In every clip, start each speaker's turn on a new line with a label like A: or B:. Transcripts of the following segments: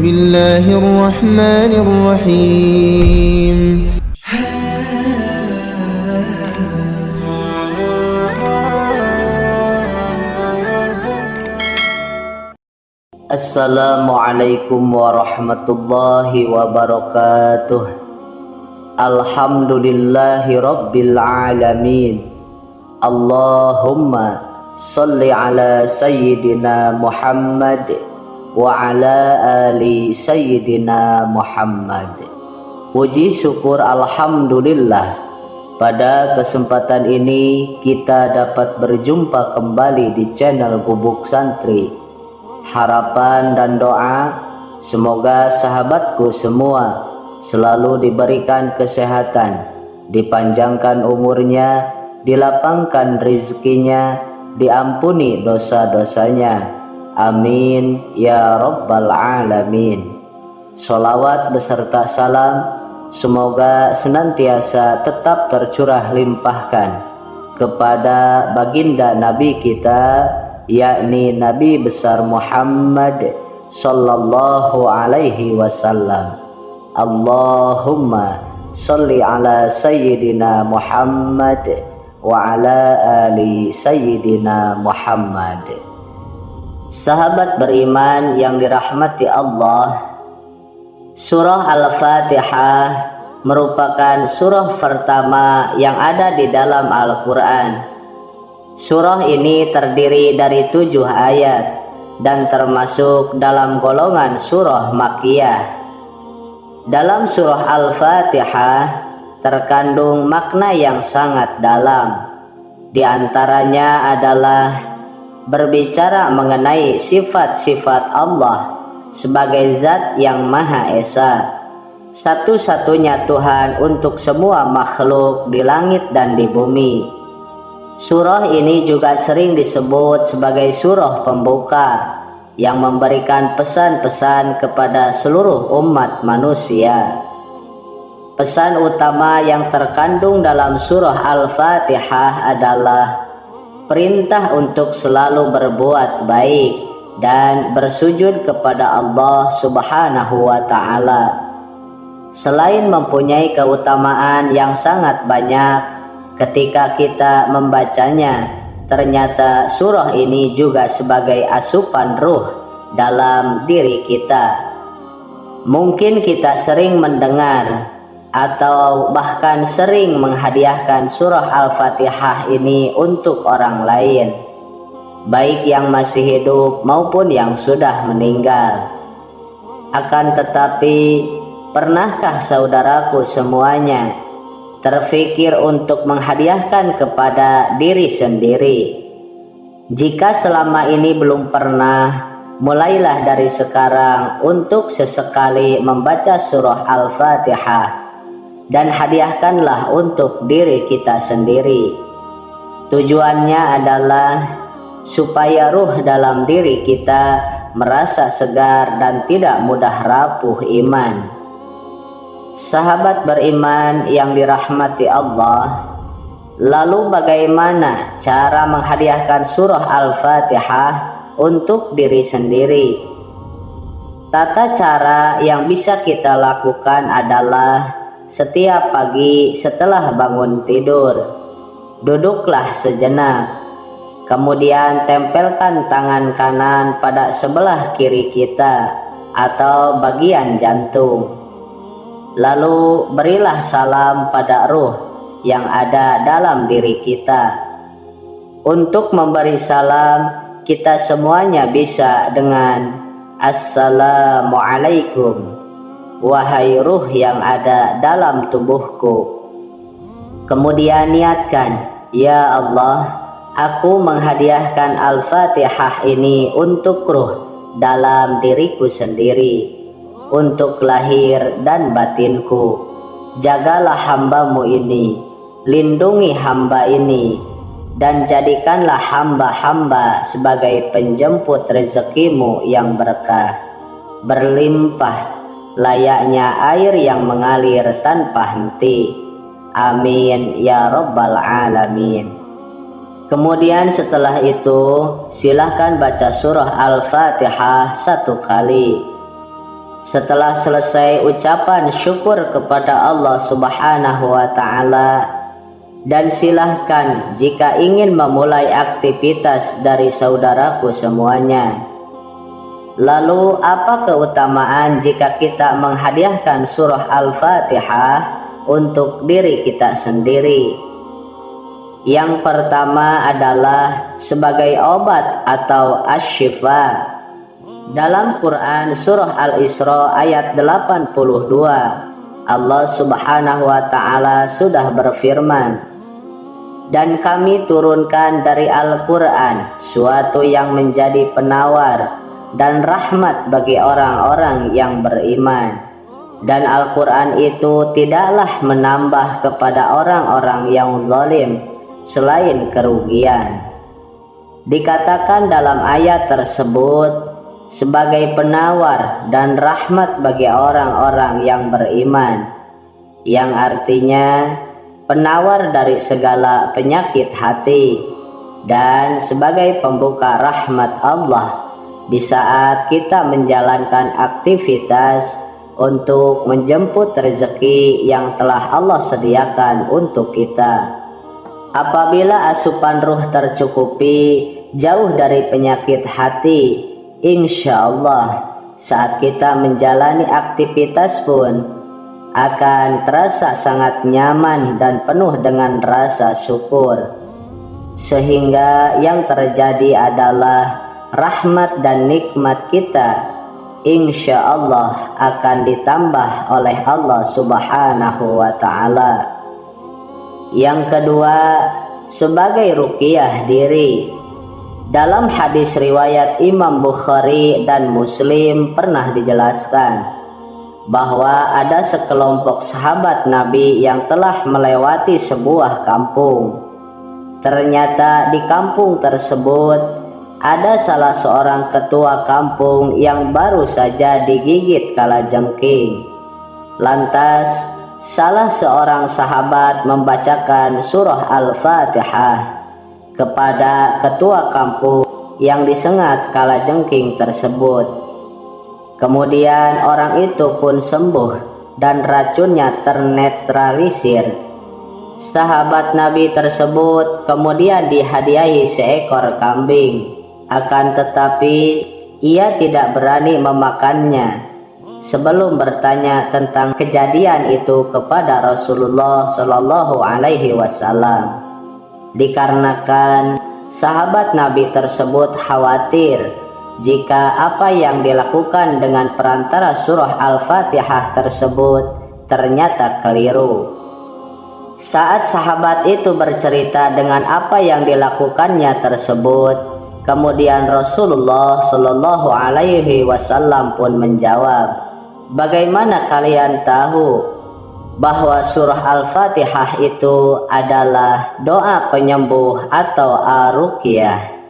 A: الله الرحمن الرحيم.
B: Assalamualaikum warahmatullahi wabarakatuh. Alhamdulillahi rabbil alamin. Allahumma salli ala sayyidina Muhammad wa ala ali sayyidina Muhammad. Puji syukur alhamdulillah, pada kesempatan ini kita dapat berjumpa kembali di channel Gubuk Santri. Harapan dan doa semoga sahabatku semua selalu diberikan kesehatan, dipanjangkan umurnya, dilapangkan rizkinya, diampuni dosa-dosanya. Amin ya rabbal alamin. Sholawat beserta salam semoga senantiasa tetap tercurah limpahkan kepada baginda Nabi kita, yakni Nabi besar Muhammad sallallahu alaihi wasallam. Allahumma salli ala sayyidina Muhammad wa ala ali sayyidina Muhammad. Sahabat beriman yang dirahmati Allah, surah Al-Fatihah merupakan surah pertama yang ada di dalam Al-Quran. Surah ini terdiri dari 7 ayat dan termasuk dalam golongan surah Makkiyah. Dalam surah Al-Fatihah terkandung makna yang sangat dalam. Di antaranya adalah berbicara mengenai sifat-sifat Allah sebagai zat yang Maha Esa, satu-satunya Tuhan untuk semua makhluk di langit dan di bumi. Surah ini juga sering disebut sebagai surah pembuka yang memberikan pesan-pesan kepada seluruh umat manusia. Pesan utama yang terkandung dalam surah Al-Fatihah adalah perintah untuk selalu berbuat baik dan bersujud kepada Allah Subhanahu wa Ta'ala. Selain mempunyai keutamaan yang sangat banyak, ketika kita membacanya, ternyata surah ini juga sebagai asupan ruh dalam diri kita. Mungkin kita sering mendengar atau bahkan sering menghadiahkan surah Al-Fatihah ini untuk orang lain, baik yang masih hidup maupun yang sudah meninggal. Akan tetapi, pernahkah saudaraku semuanya terfikir untuk menghadiahkan kepada diri sendiri? Jika selama ini belum pernah, mulailah dari sekarang untuk sesekali membaca surah Al-Fatihah dan hadiahkanlah untuk diri kita sendiri. Tujuannya adalah supaya ruh dalam diri kita merasa segar dan tidak mudah rapuh iman. Sahabat beriman yang dirahmati Allah, lalu bagaimana cara menghadiahkan surah Al-Fatihah untuk diri sendiri? Tata cara yang bisa kita lakukan adalah setiap pagi setelah bangun tidur, duduklah sejenak, kemudian tempelkan tangan kanan pada sebelah kiri kita atau bagian jantung. Lalu berilah salam pada ruh yang ada dalam diri kita. Untuk memberi salam, kita semuanya bisa dengan Assalamualaikum, wahai ruh yang ada dalam tubuhku. Kemudian niatkan, ya Allah, aku menghadiahkan Al-Fatihah ini untuk ruh dalam diriku sendiri, untuk lahir dan batinku. Jagalah hambamu ini, lindungi hamba ini, dan jadikanlah hamba-hamba sebagai penjemput rezekimu yang berkah, berlimpah, layaknya air yang mengalir tanpa henti. Amin ya rabbal alamin. Kemudian setelah itu silahkan baca surah Al-Fatihah 1 kali. Setelah selesai ucapan syukur kepada Allah Subhanahu wa Ta'ala, dan silahkan jika ingin memulai aktivitas dari saudaraku semuanya. Lalu apa keutamaan jika kita menghadiahkan surah Al-Fatihah untuk diri kita sendiri? Yang pertama adalah sebagai obat atau asy-syifa. Dalam Quran surah Al-Isra ayat 82, Allah Subhanahu wa Ta'ala sudah berfirman, "Dan kami turunkan dari Al-Quran suatu yang menjadi penawar dan rahmat bagi orang-orang yang beriman. Dan Al-Quran itu tidaklah menambah kepada orang-orang yang zalim selain kerugian." Dikatakan dalam ayat tersebut sebagai penawar dan rahmat bagi orang-orang yang beriman, yang artinya penawar dari segala penyakit hati dan sebagai pembuka rahmat Allah di saat kita menjalankan aktivitas untuk menjemput rezeki yang telah Allah sediakan untuk kita. Apabila asupan ruh tercukupi jauh dari penyakit hati, insya Allah saat kita menjalani aktivitas pun akan terasa sangat nyaman dan penuh dengan rasa syukur, sehingga yang terjadi adalah rahmat dan nikmat kita insya Allah akan ditambah oleh Allah Subhanahu wa Ta'ala. Yang kedua, sebagai ruqyah diri. Dalam hadis riwayat Imam Bukhari dan Muslim pernah dijelaskan bahwa ada sekelompok sahabat Nabi yang telah melewati sebuah kampung. Ternyata di kampung tersebut ada salah seorang ketua kampung yang baru saja digigit kalajengking. Lantas salah seorang sahabat membacakan surah Al-Fatihah kepada ketua kampung yang disengat kalajengking tersebut. Kemudian orang itu pun sembuh dan racunnya ternetralisir. Sahabat Nabi tersebut kemudian dihadiahi seekor kambing. Akan tetapi ia tidak berani memakannya sebelum bertanya tentang kejadian itu kepada Rasulullah Shallallahu Alaihi Wasallam, dikarenakan sahabat Nabi tersebut khawatir jika apa yang dilakukan dengan perantara surah Al-Fatihah tersebut ternyata keliru. Saat sahabat itu bercerita dengan apa yang dilakukannya tersebut, kemudian Rasulullah Shallallahu Alaihi Wasallam pun menjawab, "Bagaimana kalian tahu bahwa surah Al-Fatihah itu adalah doa penyembuh atau ar-ruqyah?"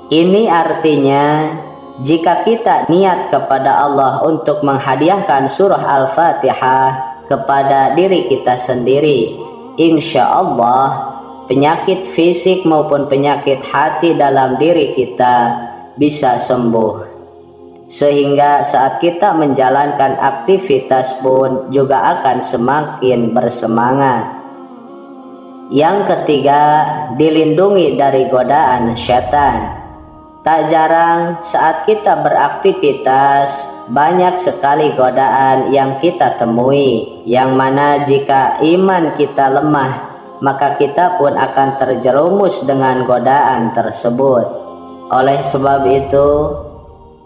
B: Ini artinya jika kita niat kepada Allah untuk menghadiahkan surah Al-Fatihah kepada diri kita sendiri, insya Allah penyakit fisik maupun penyakit hati dalam diri kita bisa sembuh, sehingga saat kita menjalankan aktivitas pun juga akan semakin bersemangat. Yang ketiga, dilindungi dari godaan syaitan. Tak jarang saat kita beraktivitas banyak sekali godaan yang kita temui, yang mana jika iman kita lemah maka kita pun akan terjerumus dengan godaan tersebut. Oleh sebab itu,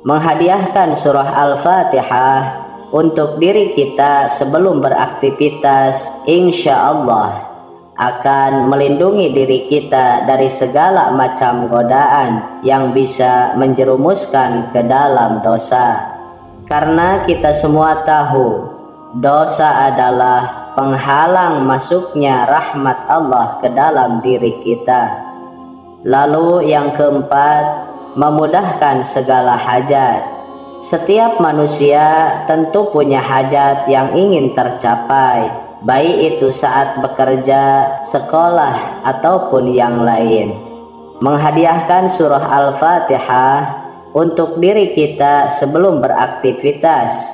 B: menghadiahkan surah Al-Fatihah untuk diri kita sebelum beraktivitas insya Allah akan melindungi diri kita dari segala macam godaan yang bisa menjerumuskan ke dalam dosa. Karena kita semua tahu dosa adalah penghalang masuknya rahmat Allah ke dalam diri kita. Lalu yang keempat, memudahkan segala hajat. Setiap manusia tentu punya hajat yang ingin tercapai, baik itu saat bekerja, sekolah, ataupun yang lain. Menghadiahkan surah Al-Fatihah untuk diri kita sebelum beraktivitas,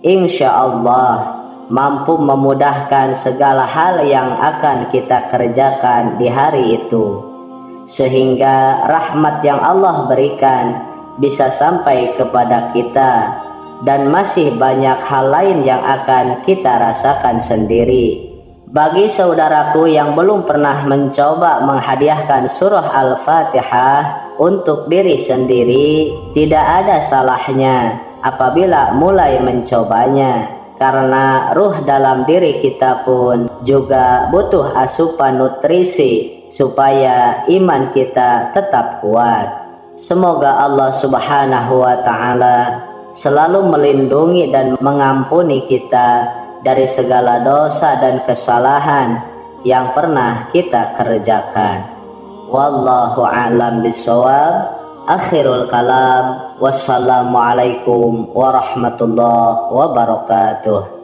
B: insya Allah mampu memudahkan segala hal yang akan kita kerjakan di hari itu, sehingga rahmat yang Allah berikan bisa sampai kepada kita, dan masih banyak hal lain yang akan kita rasakan sendiri. Bagi saudaraku yang belum pernah mencoba menghadiahkan surah Al-Fatihah untuk diri sendiri, tidak ada salahnya apabila mulai mencobanya, karena ruh dalam diri kita pun juga butuh asupan nutrisi supaya iman kita tetap kuat. Semoga Allah Subhanahu wa Ta'ala selalu melindungi dan mengampuni kita dari segala dosa dan kesalahan yang pernah kita kerjakan. Wallahu a'lam bishawab. Akhirul kalam. Wassalamualaikum warahmatullahi wabarakatuh.